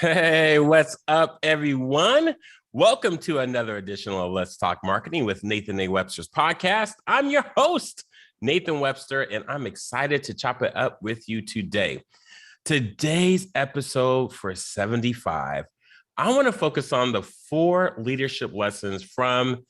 Hey, what's up, everyone? Welcome to another edition of Let's Talk Marketing with Nathan A. Webster's podcast. I'm your host, Nathan Webster, and I'm excited to chop it up with you today. Today's episode for 75, I want to focus on the 4 leadership lessons from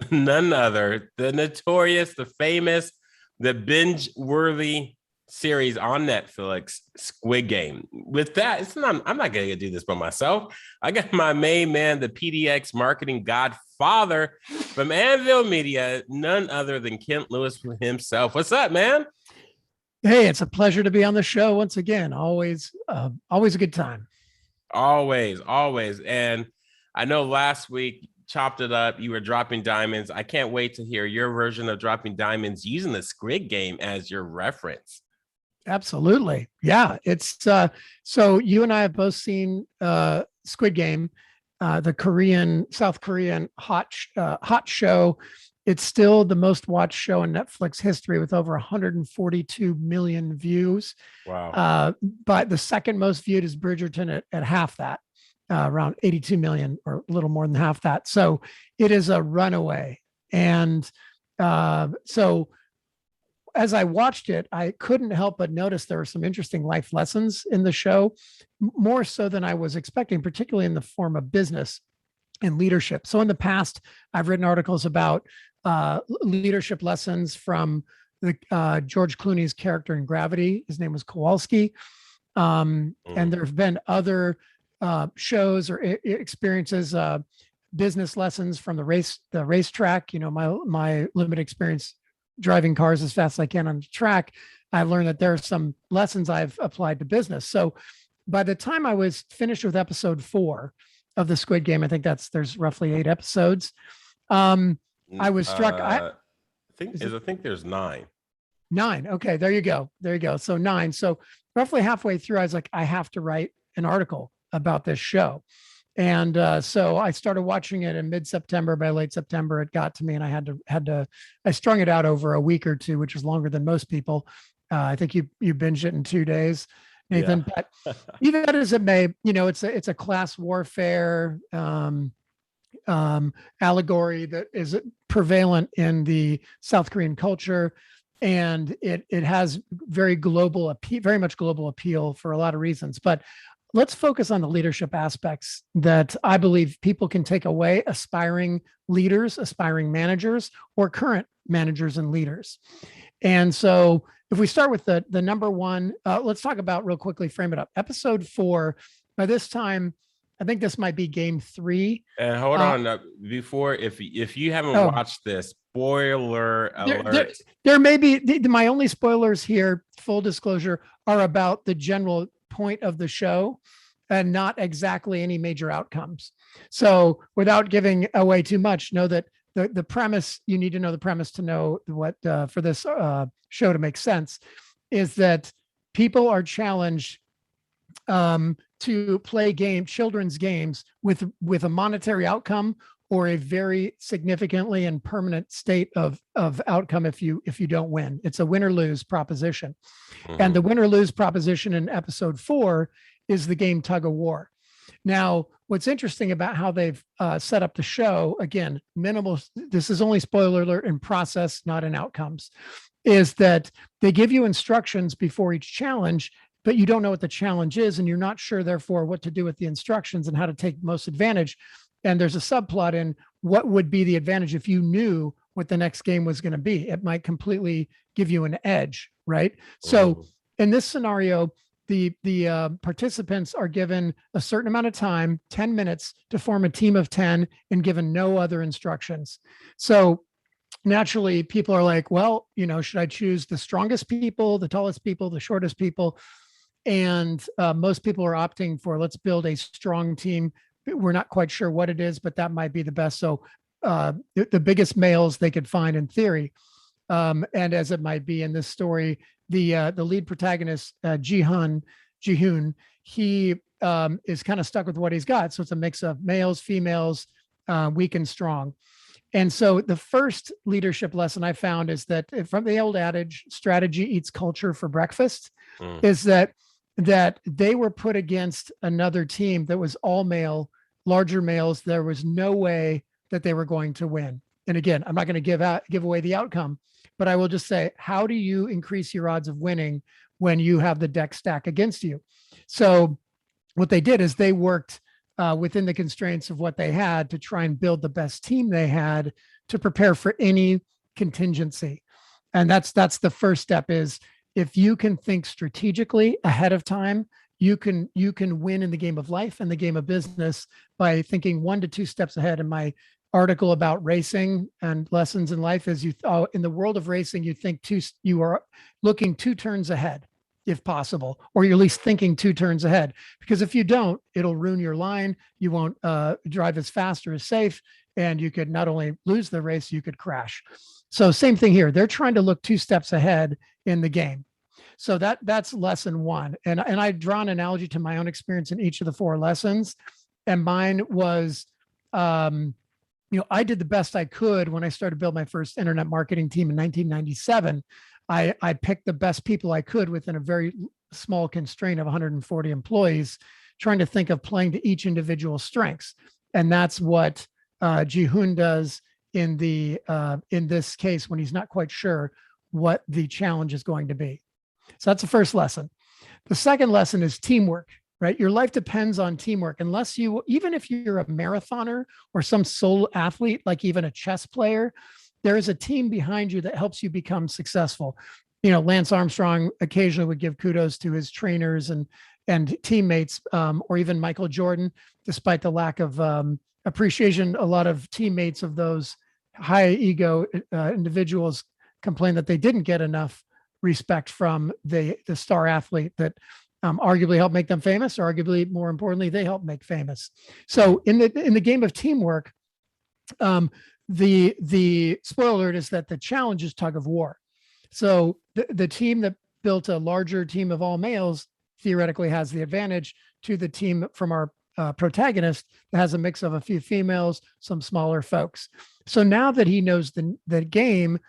none other, the notorious, the famous, the binge-worthy series on Netflix, Squid Game. With that, I'm not going to do this by myself. I got my main man, the PDX marketing godfather from Anvil Media, none other than Kent Lewis himself. What's up, man? Hey, it's a pleasure to be on the show once again. Always a good time. Always. And I know last week, chopped it up. You were dropping diamonds. I can't wait to hear your version of dropping diamonds using the Squid Game as your reference. Absolutely. Yeah. It's so you and I have both seen Squid Game, the South Korean hot show. It's still the most watched show in Netflix history with over 142 million views. Wow. But the second most viewed is Bridgerton at half that, around 82 million or a little more than half that. So it is a runaway. And so as I watched it, I couldn't help but notice there were some interesting life lessons in the show, more so than I was expecting, particularly in the form of business and leadership. So in the past, I've written articles about leadership lessons from George Clooney's character in Gravity. His name was Kowalski. And there have been other shows or experiences, business lessons from the racetrack. You know, my limited experience driving cars as fast as I can on the track, I've learned that there are some lessons I've applied to business. So by the time I was finished with episode 4 of the Squid Game, I think there's roughly 8 episodes. I was struck. I think there's 9. 9. Okay, there you go. So 9. So roughly halfway through, I was like, I have to write an article about this show. And so I started watching it in mid-September. By late September, it got to me, and I I strung it out over a week or two, which was longer than most people. I think you binged it in 2 days, Nathan. Yeah. But even as it may, you know, it's a class warfare allegory that is prevalent in the South Korean culture, and it has very much global appeal for a lot of reasons. But let's focus on the leadership aspects that I believe people can take away, aspiring leaders, aspiring managers, or current managers and leaders. And so if we start with the number one, let's talk about real quickly, frame it up. Episode 4, by this time, I think this might be game 3. And hold on, before, if you haven't watched this, spoiler alert. There may be, my only spoilers here, full disclosure, are about the general point of the show and not exactly any major outcomes. So without giving away too much, know that the premise, you need to know the premise to know what for this show to make sense, is that people are challenged to play children's games with a monetary outcome or a very significantly and permanent state of outcome if you don't win. It's a win or lose proposition. Mm-hmm. And the win or lose proposition in episode 4 is the game tug of war. Now, what's interesting about how they've set up the show, again, minimal, this is only spoiler alert in process, not in outcomes, is that they give you instructions before each challenge, but you don't know what the challenge is, and you're not sure, therefore, what to do with the instructions and how to take most advantage. And there's a subplot in what would be the advantage if you knew what the next game was going to be. It might completely give you an edge, right? So in this scenario, the participants are given a certain amount of time, 10 minutes, to form a team of 10 and given no other instructions. So naturally, people are like, well, you know, should I choose the strongest people, the tallest people, the shortest people? And most people are opting for, let's build a strong team. We're not quite sure what it is, but that might be the best. So the biggest males they could find in theory. And as it might be in this story, the lead protagonist, Ji-hoon, he is kind of stuck with what he's got. So it's a mix of males, females, weak and strong. And so the first leadership lesson I found is that, from the old adage, strategy eats culture for breakfast, is that that they were put against another team that was all male, larger males. There was no way that they were going to win. And again, I'm not going to give away the outcome, but I will just say, how do you increase your odds of winning when you have the deck stack against you? So what they did is they worked within the constraints of what they had to try and build the best team they had to prepare for any contingency. And that's the first step. Is if you can think strategically ahead of time, you can win in the game of life and the game of business by thinking 1 to 2 steps ahead. In my article about racing and lessons in life is in the world of racing, you are looking 2 turns ahead, if possible, or you're at least thinking 2 turns ahead, because if you don't, it'll ruin your line. You won't drive as fast or as safe, and you could not only lose the race, you could crash. So same thing here. They're trying to look 2 steps ahead in the game. So that's lesson 1. And I draw an analogy to my own experience in each of the 4 lessons. And mine was, I did the best I could when I started to build my first internet marketing team in 1997. I picked the best people I could within a very small constraint of 140 employees, trying to think of playing to each individual strengths. And that's what Ji-hoon does in this case when he's not quite sure what the challenge is going to be. So that's the first lesson. The second lesson is teamwork, right? Your life depends on teamwork. Even if you're a marathoner or some solo athlete, like even a chess player, there is a team behind you that helps you become successful. Lance Armstrong occasionally would give kudos to his trainers and teammates, or even Michael Jordan, despite the lack of appreciation. A lot of teammates of those high ego individuals complain that they didn't get enough respect from the star athlete that arguably helped make them famous, or arguably more importantly, they helped make famous. So in the game of teamwork, the spoiler alert is that the challenge is tug of war. So the team that built a larger team of all males theoretically has the advantage to the team from our protagonist that has a mix of a few females, some smaller folks. So now that he knows the game,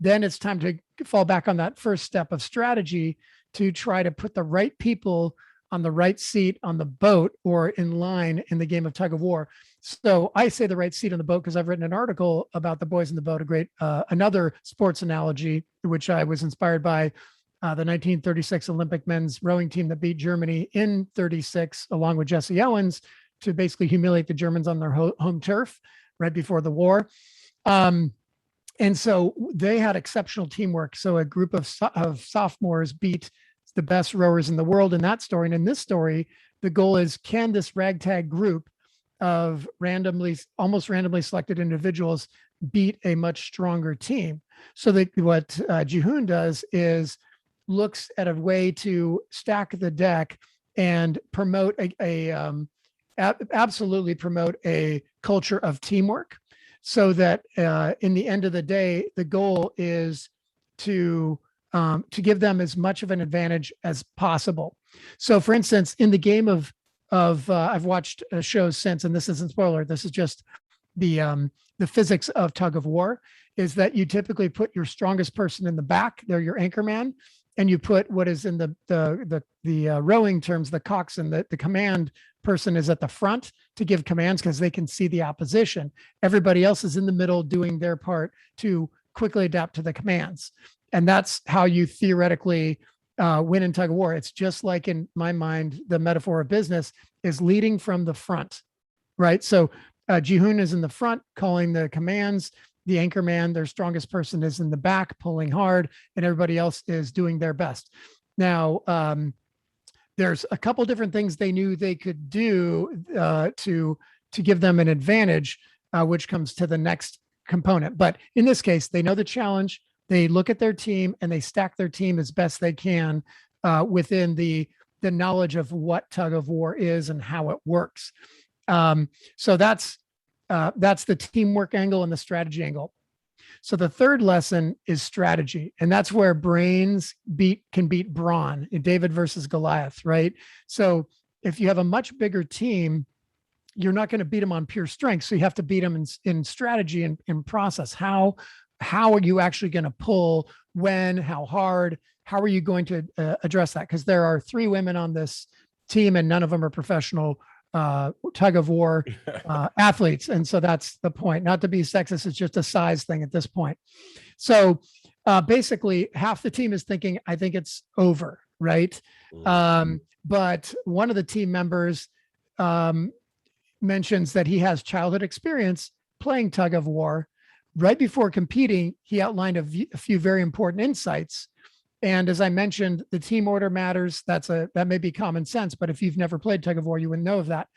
then it's time to fall back on that first step of strategy to try to put the right people on the right seat on the boat or in line in the game of tug of war. So I say the right seat on the boat because I've written an article about the boys in the boat, another sports analogy, which I was inspired by the 1936 Olympic men's rowing team that beat Germany in 36, along with Jesse Owens, to basically humiliate the Germans on their home turf right before the war. And so they had exceptional teamwork. So a group of sophomores beat the best rowers in the world in that story. And in this story, the goal is, can this ragtag group of almost randomly selected individuals beat a much stronger team? So that what Ji-hoon does is looks at a way to stack the deck and promote absolutely promote a culture of teamwork, so that in the end of the day, the goal is to give them as much of an advantage as possible. So, for instance, in the game of I've watched shows since, and this isn't spoiler. This is just the physics of tug of war. Is that you typically put your strongest person in the back? They're your anchor man, and you put what is in the rowing terms, the coxswain, the command person is at the front to give commands because they can see the opposition. Everybody else is in the middle doing their part to quickly adapt to the commands. And that's how you theoretically win in tug of war. It's just like, in my mind, the metaphor of business is leading from the front, right? So Ji-hoon is in the front calling the commands. The anchor man, their strongest person, is in the back pulling hard, and everybody else is doing their best. Now, there's a couple different things they knew they could do to give them an advantage, which comes to the next component. But in this case, they know the challenge. They look at their team and they stack their team as best they can within the knowledge of what tug of war is and how it works. So that's the teamwork angle and the strategy angle. So the third lesson is strategy, and that's where brains can beat brawn in David versus Goliath, right? So if you have a much bigger team, you're not going to beat them on pure strength. So you have to beat them in strategy and in process. How how are you actually going to pull, when, how hard, how are you going to address that? Because there are 3 women on this team and none of them are professional tug of war athletes. And so that's the point. Not to be sexist, it's just a size thing at this point. So basically half the team is thinking, I think it's over, right? But one of the team members mentions that he has childhood experience playing tug of war. Right before competing, he outlined a few very important insights. And as I mentioned, the team order matters. That may be common sense, but if you've never played tug of war, you wouldn't know of that.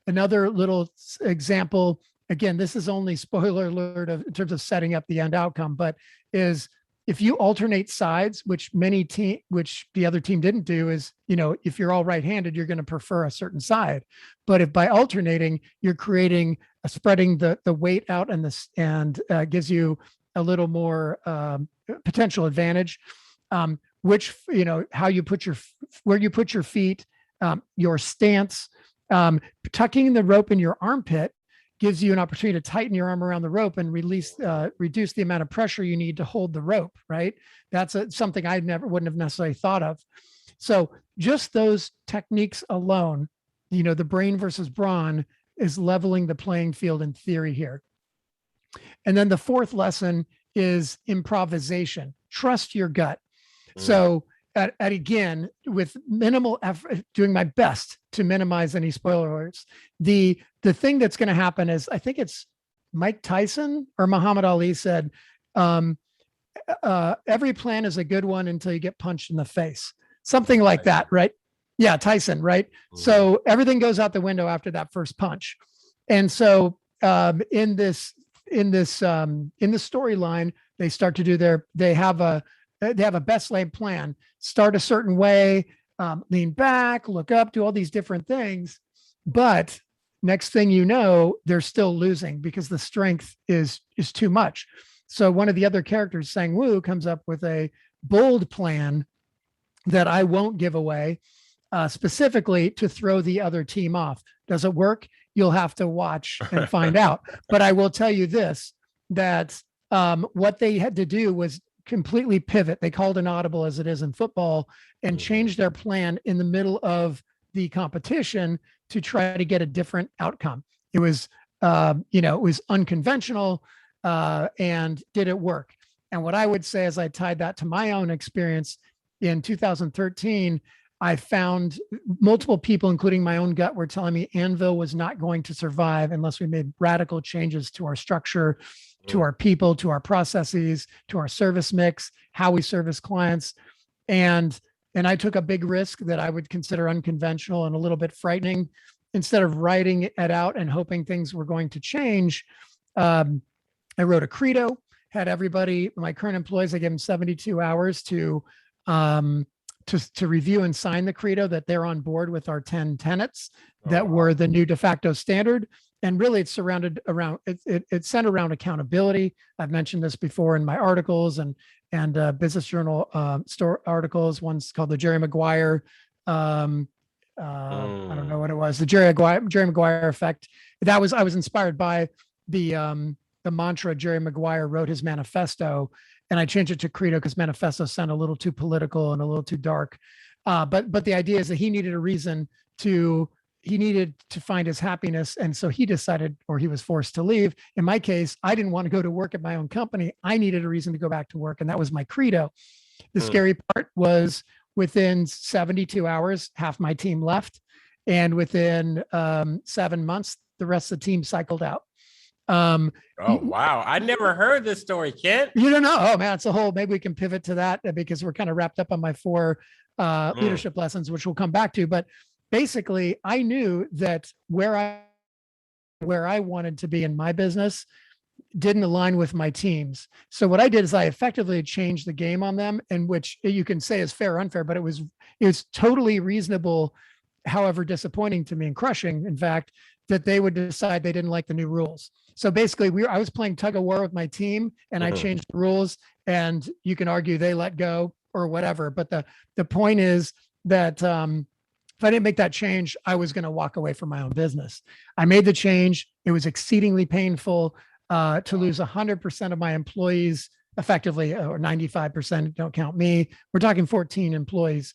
Another little example, again, this is only spoiler alert in terms of setting up the end outcome, but is if you alternate sides, which the other team didn't do, is, if you're all right-handed, you're going to prefer a certain side. But if by alternating, you're creating spreading the weight out and gives you a little more potential advantage. Which, how you put where you put your feet, your stance, tucking the rope in your armpit gives you an opportunity to tighten your arm around the rope and reduce the amount of pressure you need to hold the rope, right? That's something I wouldn't have necessarily thought of. So just those techniques alone, the brain versus brawn is leveling the playing field in theory here. And then the 4th lesson is improvisation. Trust your gut. So again, with minimal effort, doing my best to minimize any spoiler alerts. The thing that's going to happen is, I think it's Mike Tyson or Muhammad Ali said, every plan is a good one until you get punched in the face. Something like that, right? Yeah, Tyson, right? So everything goes out the window after that first punch. And so in the storyline, they start to do they have a best laid plan, start a certain way, lean back, look up, do all these different things. But next thing you know, they're still losing because the strength is too much. So one of the other characters, Sang Woo, comes up with a bold plan that I won't give away, specifically to throw the other team off. Does it work? You'll have to watch and find out. But I will tell you this, that what they had to do was completely pivot. They called an audible, as it is in football, and changed their plan in the middle of the competition to try to get a different outcome. It was, it was unconventional, and did it work? And what I would say, as I tied that to my own experience in 2013, I found multiple people, including my own gut, were telling me Anvil was not going to survive unless we made radical changes to our structure, to our people, to our processes, to our service mix, how we service clients. And I took a big risk that I would consider unconventional and a little bit frightening. Instead of writing it out and hoping things were going to change, I wrote a credo, had everybody, my current employees, I gave them 72 hours to review and sign the credo, that they're on board with our 10 tenets that were the new de facto standard. And really it's centered around accountability. I've mentioned this before in my articles and Business Journal store articles. One's called the Jerry Maguire. I don't know what it was. The Jerry Maguire effect. I was inspired by the mantra Jerry Maguire wrote his manifesto, and I changed it to Credo because manifesto sounded a little too political and a little too dark. But the idea is that he needed to find his happiness. And so he decided, or he was forced to leave. In my case, I didn't want to go to work at my own company. I needed a reason to go back to work. And that was my credo. The scary part was within 72 hours, half my team left. And within 7 months, the rest of the team cycled out. Oh, wow. I never heard this story, Kent. You don't know. Oh, man, it's a whole, maybe we can pivot to that because we're kind of wrapped up on my 4 leadership lessons, which we'll come back to. But basically, I knew that where I wanted to be in my business didn't align with my teams. So what I did is I effectively changed the game on them, and which you can say is fair or unfair, but it was totally reasonable, however disappointing to me and crushing, in fact, that they would decide they didn't like the new rules. So basically, I was playing tug of war with my team, and I changed the rules, and you can argue they let go or whatever. But the point is that if I didn't make that change, I was going to walk away from my own business. I made the change. It was exceedingly painful to lose 100% of my employees effectively, or 95%, don't count me. We're talking 14 employees.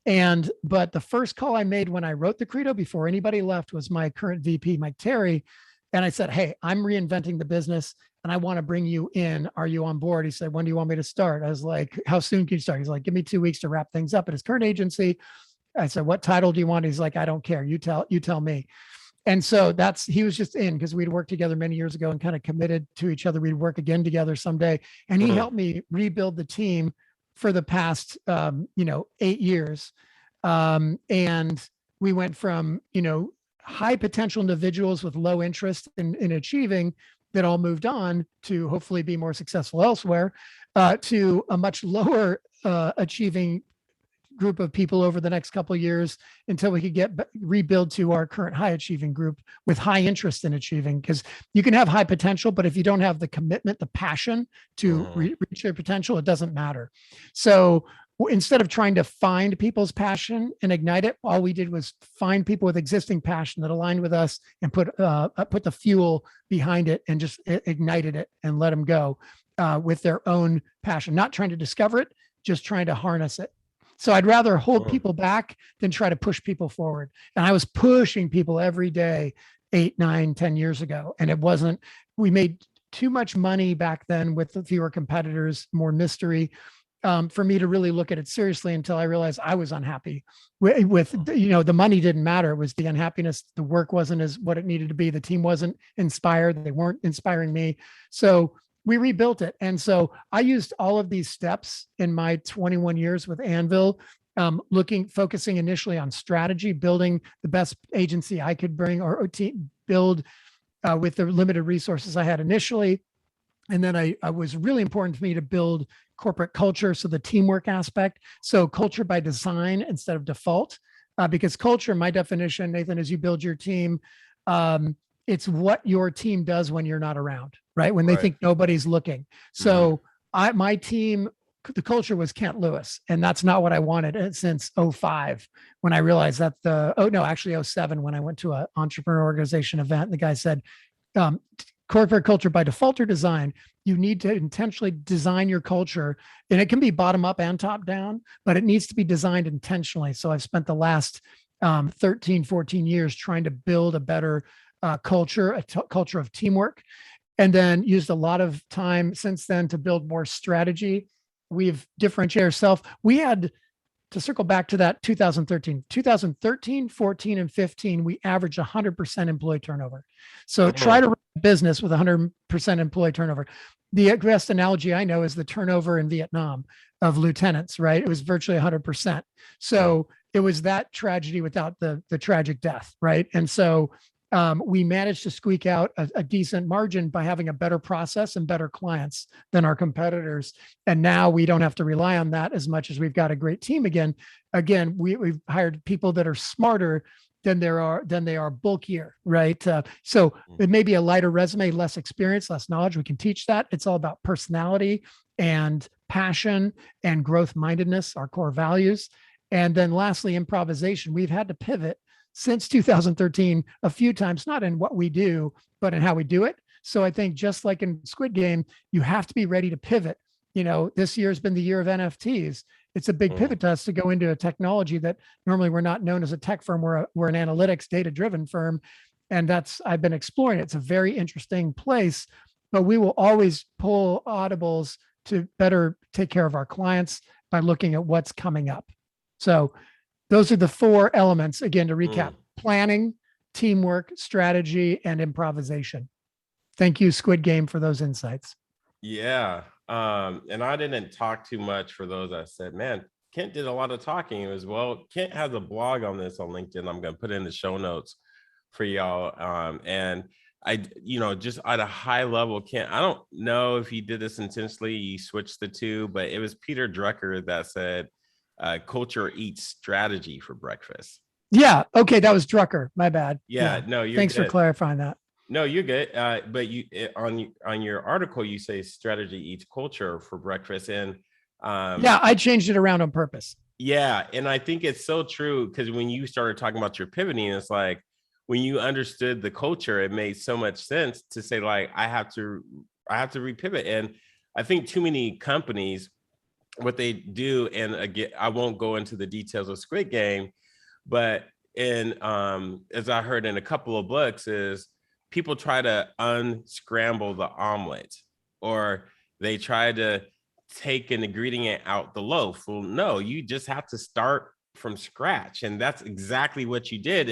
But the first call I made when I wrote the Credo before anybody left was my current VP, Mike Terry. And I said, hey, I'm reinventing the business and I want to bring you in. Are you on board? He said, when do you want me to start? I was like, how soon can you start? He's like, give me 2 weeks to wrap things up at his current agency. I said, what title do you want? He's like, I don't care. You tell me. And so he was just in because we'd worked together many years ago and kind of committed to each other. We'd work again together someday. And he helped me rebuild the team for the past, 8 years. And we went from, high potential individuals with low interest in achieving that all moved on to hopefully be more successful elsewhere, to a much lower achieving group of people over the next couple of years until we could rebuild to our current high achieving group with high interest in achieving. Because you can have high potential, but if you don't have the commitment, the passion to reach their potential, it doesn't matter. So instead of trying to find people's passion and ignite it, all we did was find people with existing passion that aligned with us and put the fuel behind it and just ignited it and let them go with their own passion, not trying to discover it, just trying to harness it. So I'd rather hold people back than try to push people forward. And I was pushing people every day 8, 9, 10 years ago. And we made too much money back then with fewer competitors, more mystery, for me to really look at it seriously until I realized I was unhappy with the money didn't matter. It was the unhappiness. The work wasn't as what it needed to be. The team wasn't inspired. They weren't inspiring me. So we rebuilt it. And so I used all of these steps in my 21 years with Anvil, focusing initially on strategy, building the best agency I could bring or build with the limited resources I had initially. And then I was really important to me to build corporate culture. So the teamwork aspect. So culture by design instead of default, because culture, my definition, Nathan, is you build your team. It's what your team does when you're not around, right? When they think nobody's looking. So my team, the culture was Kent Lewis, and that's not what I wanted since 2005 when I realized that actually 2007 when I went to an entrepreneur organization event. And the guy said, corporate culture by default or design, you need to intentionally design your culture, and it can be bottom up and top down, but it needs to be designed intentionally. So I've spent the last 13, 14 years trying to build a better culture, culture of teamwork, and then used a lot of time since then to build more strategy. We've differentiated ourselves. We had to circle back to that 2013, 14, and 15, we averaged 100% employee turnover. So try to run a business with 100% employee turnover. The best analogy I know is the turnover in Vietnam of lieutenants, right? It was virtually 100%. So it was that tragedy without the tragic death, right? And so we managed to squeak out a decent margin by having a better process and better clients than our competitors. And now we don't have to rely on that as much as we've got a great team again. Again, we've hired people that are smarter than they are bulkier, right? So it may be a lighter resume, less experience, less knowledge. We can teach that. It's all about personality and passion and growth mindedness, our core values. And then lastly, improvisation. We've had to pivot since 2013 a few times, not in what we do, but in how we do it. So I think just like in Squid Game, you have to be ready to pivot. This year has been the year of NFTs. It's a big pivot to us to go into a technology that normally we're not known as a tech firm. We're an analytics data-driven firm. And I've been exploring it. It's a very interesting place, but we will always pull audibles to better take care of our clients by looking at what's coming up. So those are the 4 elements, again, to recap: planning, teamwork, strategy, and improvisation. Thank you, Squid Game, for those insights. Yeah. And I didn't talk too much for those that said, man, Kent did a lot of talking. It was, Kent has a blog on this on LinkedIn. I'm going to put it in the show notes for y'all. And I, just at a high level, Kent, I don't know if he did this intentionally. He switched the two, but it was Peter Drucker that said, culture eats strategy for breakfast. Yeah. Okay. That was Drucker. My bad. Yeah. No, you're Thanks good. for clarifying that. No, you're good. But on your article, you say strategy eats culture for breakfast. And I changed it around on purpose. Yeah. And I think it's so true, because when you started talking about your pivoting, it's like when you understood the culture, it made so much sense to say, like, I have to repivot. And I think too many companies, what they do, and again, I won't go into the details of Squid Game, but as I heard in a couple of books, is people try to unscramble the omelet, or they try to take an ingredient out the loaf. Well, no, you just have to start from scratch. And that's exactly what you did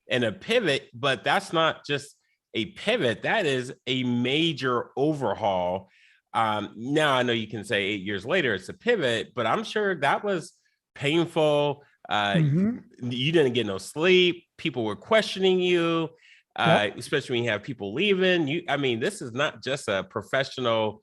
in a pivot, but that's not just a pivot, that is a major overhaul. Now I know you can say 8 years later it's a pivot, but I'm sure that was painful. You didn't get no sleep. People were questioning you, especially when you have people leaving. I mean, this is not just a professional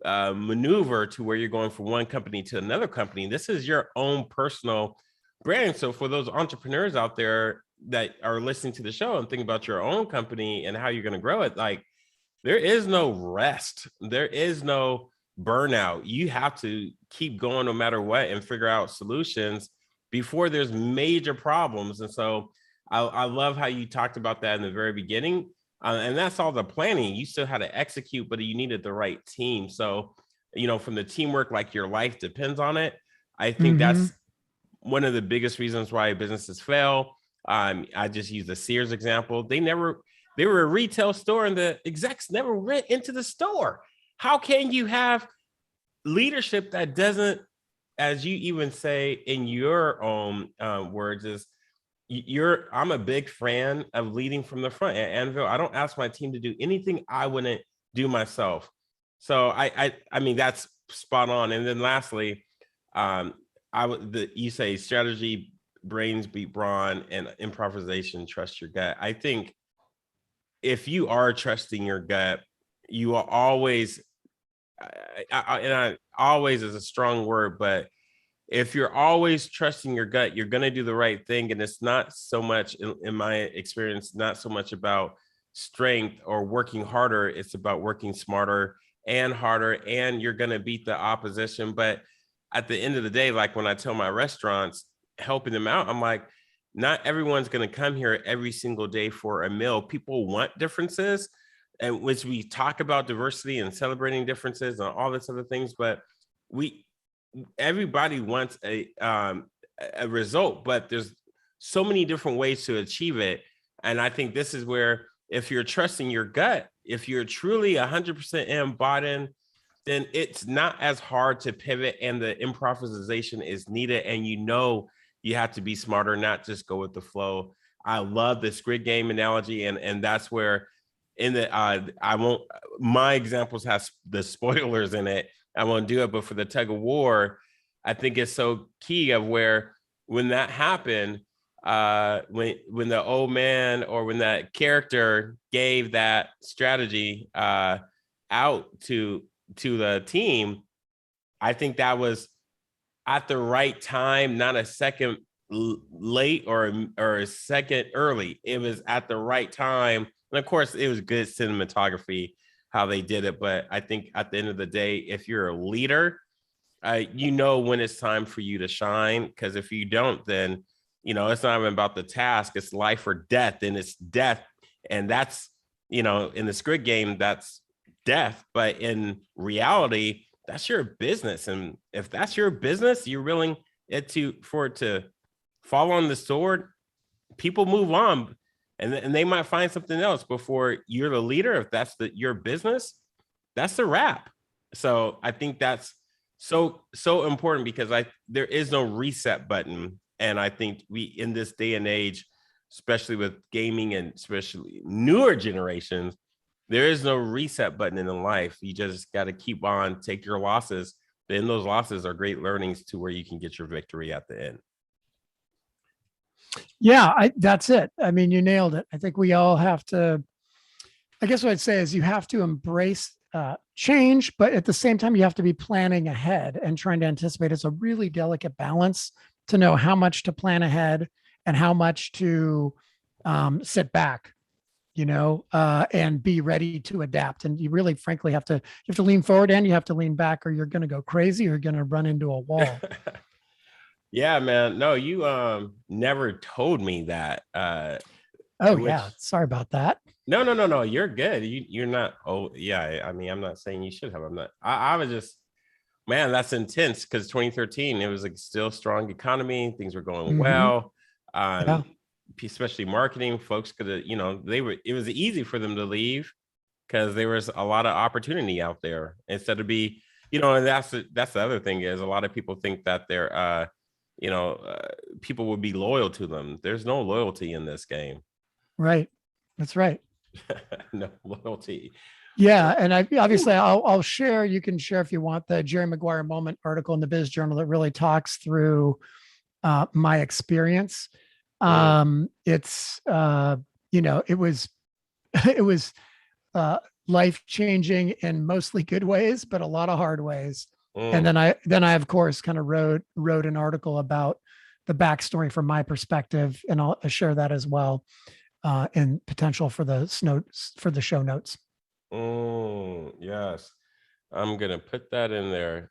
maneuver to where you're going from one company to another company. This is your own personal brand. So for those entrepreneurs out there that are listening to the show and thinking about your own company and how you're going to grow it, like, there is no rest. There is no burnout. You have to keep going no matter what and figure out solutions before there's major problems. And so I love how you talked about that in the very beginning. And that's all the planning. You still had to execute, but you needed the right team. So, from the teamwork, like your life depends on it. I think that's one of the biggest reasons why businesses fail. I just use the Sears example. They were a retail store and the execs never went into the store. How can you have leadership that doesn't, as you even say in your own words, is I'm a big fan of leading from the front. At Anvil, I don't ask my team to do anything I wouldn't do myself. So I mean, that's spot on. And then lastly, you say strategy, brains beat brawn, and improvisation, trust your gut. I think if you are trusting your gut, you will always, always is a strong word, but if you're always trusting your gut, you're going to do the right thing. And it's not so much, in my experience, not so much about strength or working harder. It's about working smarter and harder, and you're going to beat the opposition. But at the end of the day, like when I tell my restaurants, helping them out, I'm like, not everyone's going to come here every single day for a meal. People want differences, and which we talk about diversity and celebrating differences and all this other things, but everybody wants a result, but there's so many different ways to achieve it. And I think this is where, if you're trusting your gut, if you're truly 100% bought in, then it's not as hard to pivot, and the improvisation is needed. And you have to be smarter, not just go with the flow. I love the Squid Game analogy, and that's where my examples have the spoilers in it. I won't do it, but for the tug of war, I think it's so key of where, when that happened, when the old man, or when that character gave that strategy out to the team, I think that was at the right time, not a second late or a second early. It was at the right time. And of course, it was good cinematography how they did it. But I think at the end of the day, if you're a leader, when it's time for you to shine. Because if you don't, then, it's not even about the task. It's life or death, and it's death. And that's, in the Squid Game, that's death. But in reality, that's your business. And if that's your business, you're willing for it to fall on the sword, people move on, and they might find something else before you're the leader. If that's your business, that's the wrap. So I think that's so important, because there is no reset button. And I think in this day and age, especially with gaming and especially newer generations, there is no reset button in life. You just got to keep on, take your losses. Then those losses are great learnings to where you can get your victory at the end. Yeah, that's it. I mean, you nailed it. I think we all have to, I guess what I'd say is you have to embrace change, but at the same time, you have to be planning ahead and trying to anticipate. It's a really delicate balance to know how much to plan ahead and how much to sit back, and be ready to adapt. And you really, frankly, you have to lean forward and you have to lean back, or you're going to go crazy, or you're going to run into a wall. Yeah, man. No, you never told me that. Oh which yeah. Sorry about that. no. You're good. You're not. Oh yeah. I mean, I'm not saying you should have. I'm not. I was just, man, that's intense because 2013, it was like still strong economy. Things were going Hmm. well. Yeah. Especially marketing, folks could have, it was easy for them to leave because there was a lot of opportunity out there instead of and that's the other thing is a lot of people think that they're, people would be loyal to them. There's no loyalty in this game. Right. That's right. No loyalty. Yeah, and obviously I'll share. You can share if you want the Jerry Maguire moment article in the Biz Journal that really talks through my experience. It's it was it was life changing in mostly good ways, but a lot of hard ways. And then I of course kind of wrote an article about the backstory from my perspective, and I'll share that as well in potential for the show notes. Yes, I'm gonna put that in there.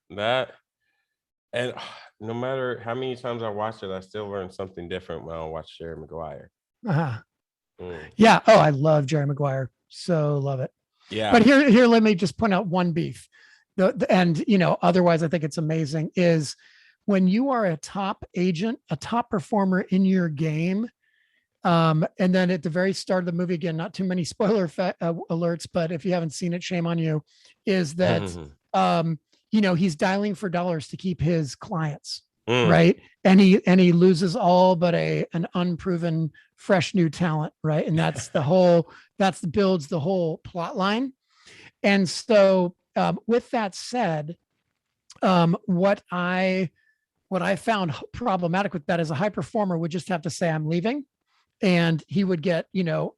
And no matter how many times I watch it, I still learn something different when I watch Jerry Maguire. Uh-huh. Yeah. Oh, I love Jerry Maguire. So love it. Yeah. But here, let me just point out one beef. Otherwise, I think it's amazing. Is when you are a top agent, a top performer in your game, and then at the very start of the movie, again, not too many spoiler alerts, but if you haven't seen it, shame on you. Is that he's dialing for dollars to keep his clients, right? And he loses all but an unproven, fresh new talent, right? And that's builds the whole plot line. And so, with that said, what I found problematic with that is a high performer would just have to say, I'm leaving. And he would get,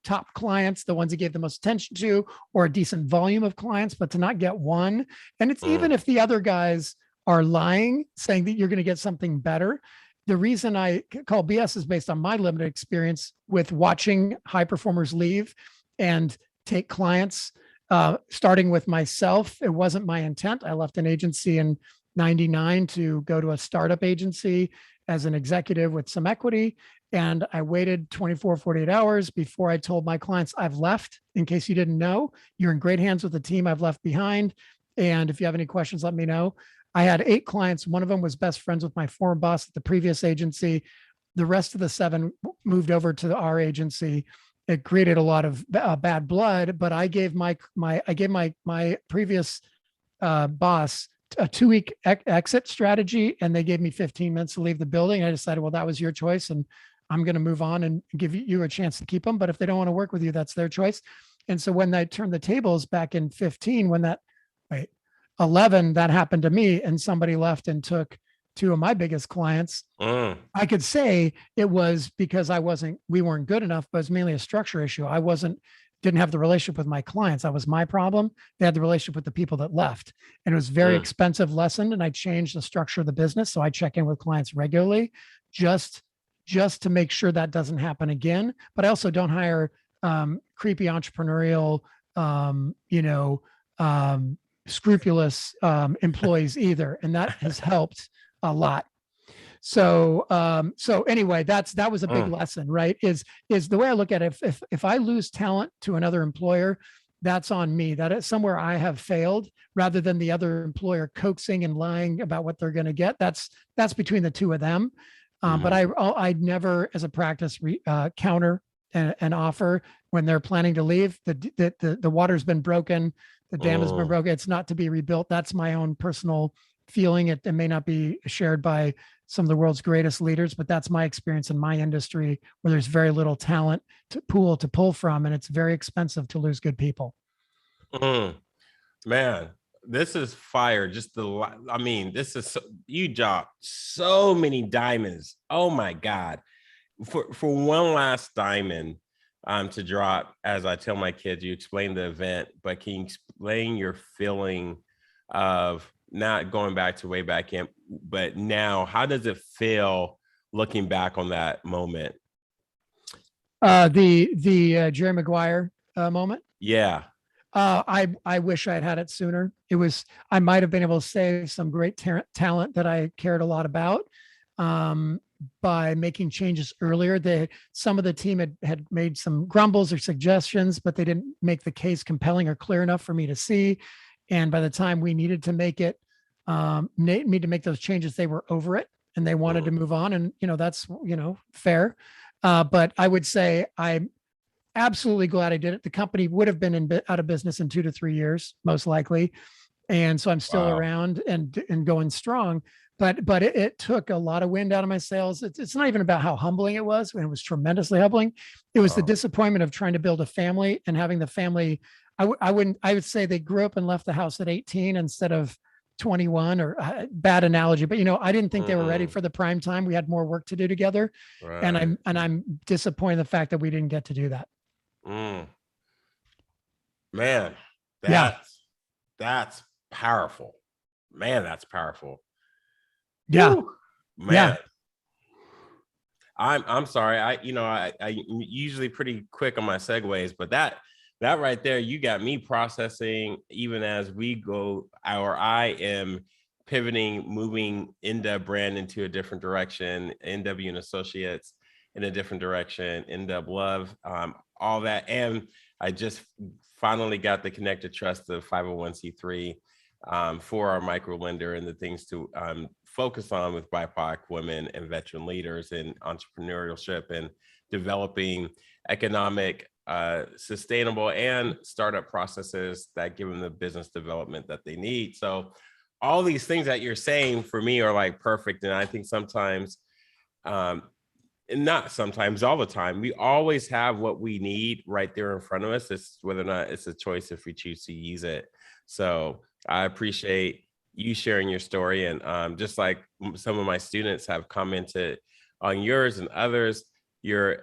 top clients, the ones he gave the most attention to, or a decent volume of clients, but to not get one. And it's even if the other guys are lying, saying that you're going to get something better. The reason I call BS is based on my limited experience with watching high performers leave and take clients, starting with myself. It wasn't my intent. I left an agency in 99 to go to a startup agency as an executive with some equity. And I waited 24, 48 hours before I told my clients I've left. In case you didn't know, you're in great hands with the team I've left behind. And if you have any questions, let me know. I had 8 clients. One of them was best friends with my former boss at the previous agency. The rest of the 7 moved over to our agency. It created a lot of bad blood, but I gave my previous boss a 2-week exit strategy, and they gave me 15 minutes to leave the building. I decided, well, that was your choice, and I'm going to move on and give you a chance to keep them. But if they don't want to work with you, that's their choice. And so when I turned the tables back in 15, 11, that happened to me, and somebody left and took 2 of my biggest clients. I could say it was because we weren't good enough, but it's mainly a structure issue. Didn't have the relationship with my clients. That was my problem. They had the relationship with the people that left, and it was very expensive lesson. And I changed the structure of the business. So I check in with clients regularly, just to make sure that doesn't happen again. But I also don't hire creepy entrepreneurial, scrupulous employees either. And that has helped a lot. So anyway, that was a big lesson, right? Is the way I look at it. If I lose talent to another employer, that's on me. That is somewhere I have failed, rather than the other employer coaxing and lying about what they're going to get. That's between the two of them. But I never, as a practice, counter an offer when they're planning to leave. The water's been broken, the dam has been broken. It's not to be rebuilt. That's my own personal feeling. It may not be shared by some of the world's greatest leaders, but that's my experience in my industry, where there's very little talent to pull from, and it's very expensive to lose good people. Man, this is fire. This is you dropped so many diamonds. Oh my God. For one last diamond to drop, as I tell my kids, you explain the event, but can you explain your feeling of not going back to way back in, but now, how does it feel looking back on that moment? The Jerry Maguire moment. Yeah. I wish I had it sooner. I might have been able to save some great talent that I cared a lot about. by making changes earlier. Some of the team had made some grumbles or suggestions, but they didn't make the case compelling or clear enough for me to see. And by the time we needed to make those changes, they were over it and they wanted to move on. And, that's, fair. But I would say I'm absolutely glad I did it. The company would have been out of business in 2 to 3 years, most likely. And so I'm still around and going strong. But it took a lot of wind out of my sails. It's not even about how humbling it was. And it was tremendously humbling. It was the disappointment of trying to build a family and having the family. I would say they grew up and left the house at 18 instead of 21, or bad analogy, but I didn't think they were ready for the prime time. We had more work to do together. Right. And I'm disappointed in the fact that we didn't get to do that. Man, that's powerful. Man, that's powerful. Yeah. Woo, man. Yeah. I'm sorry. I usually pretty quick on my segues, but that right there, you got me processing even as we go, or I am pivoting, moving NW brand into a different direction, NW and Associates in a different direction, NW Love, all that. And I just finally got the Connected Trust of 501c3 for our micro lender and the things to focus on with BIPOC women and veteran leaders in entrepreneurship and developing economic, sustainable and startup processes that give them the business development that they need. So all these things that you're saying for me are like perfect. And I think sometimes, and not sometimes, all the time, we always have what we need right there in front of us. It's whether or not it's a choice if we choose to use it. So I appreciate you sharing your story. And just like some of my students have commented on yours and others, your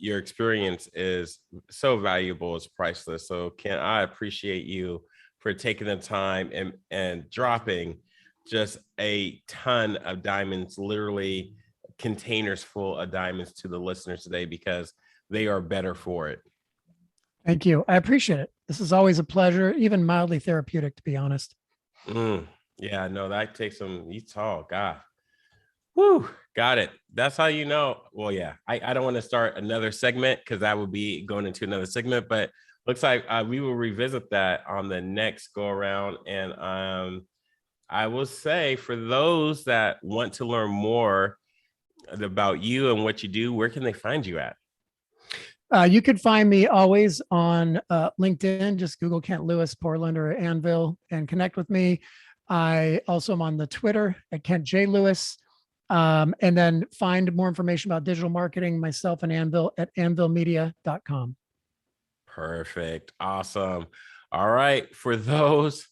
experience is so valuable, it's priceless. So Ken, I appreciate you for taking the time and dropping just a ton of diamonds, literally containers full of diamonds to the listeners today, because they are better for it. Thank you. I appreciate it. This is always a pleasure, even mildly therapeutic, to be honest. Yeah, no, that takes some, you talk, God. Woo, got it. That's how you know. Well, yeah, I don't want to start another segment because that would be going into another segment, but looks like we will revisit that on the next go around. And I will say, for those that want to learn more about you and what you do, where can they find you at? You could find me always on LinkedIn. Just Google Kent Lewis, Portland, or Anvil and connect with me. I also am on the Twitter at Kent J. Lewis. And then find more information about digital marketing, myself and Anvil, at anvilmedia.com. Perfect. Awesome. All right. For those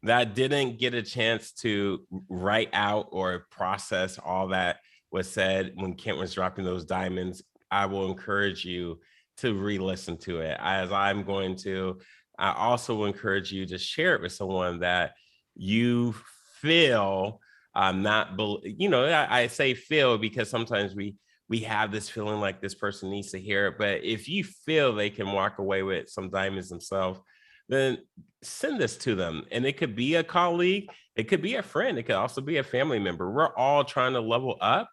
that didn't get a chance to write out or process all that was said when Kent was dropping those diamonds, I will encourage you to re-listen to it, as I'm going to. I also encourage you to share it with someone that you feel I say feel because sometimes we have this feeling like this person needs to hear it. But if you feel they can walk away with some diamonds themselves, then send this to them. And it could be a colleague, it could be a friend, it could also be a family member. We're all trying to level up.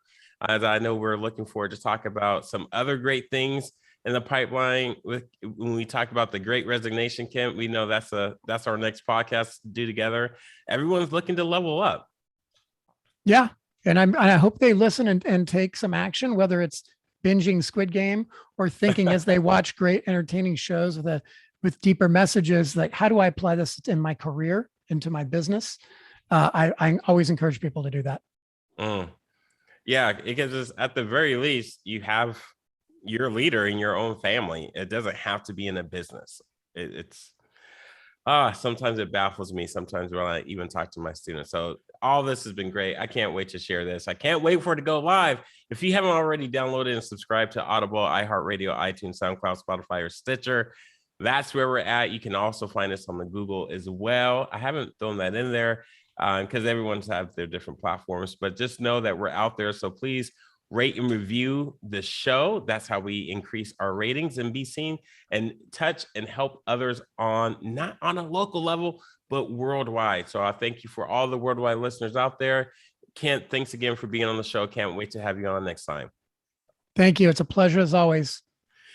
As I know, we're looking forward to talk about some other great things in the pipeline. When we talk about the Great Resignation, Kent, we know that's our next podcast to do together. Everyone's looking to level up. Yeah. And I hope they listen and take some action, whether it's binging Squid Game or thinking as they watch great entertaining shows with deeper messages, like, how do I apply this in my career, into my business? I always encourage people to do that. Yeah, because at the very least, you have your leader in your own family. It doesn't have to be in a business. Sometimes it baffles me sometimes when I even talk to my students. So all this has been great. I can't wait to share this. I can't wait for it to go live. If you haven't already downloaded and subscribed to Audible, iHeartRadio, iTunes, SoundCloud, Spotify, or Stitcher, that's where we're at. You can also find us on the Google as well. I haven't thrown that in there because everyone's have their different platforms, but just know that we're out there. So please rate and review the show. That's how we increase our ratings and be seen and touch and help others on, not on a local level, but worldwide. So I thank you for all the worldwide listeners out there. Kent, thanks again for being on the show. Can't wait to have you on next time. Thank you. It's a pleasure as always.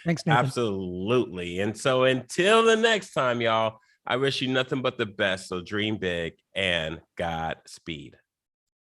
Thanks, Nathan. Absolutely. And so until the next time, y'all, I wish you nothing but the best. So dream big and Godspeed.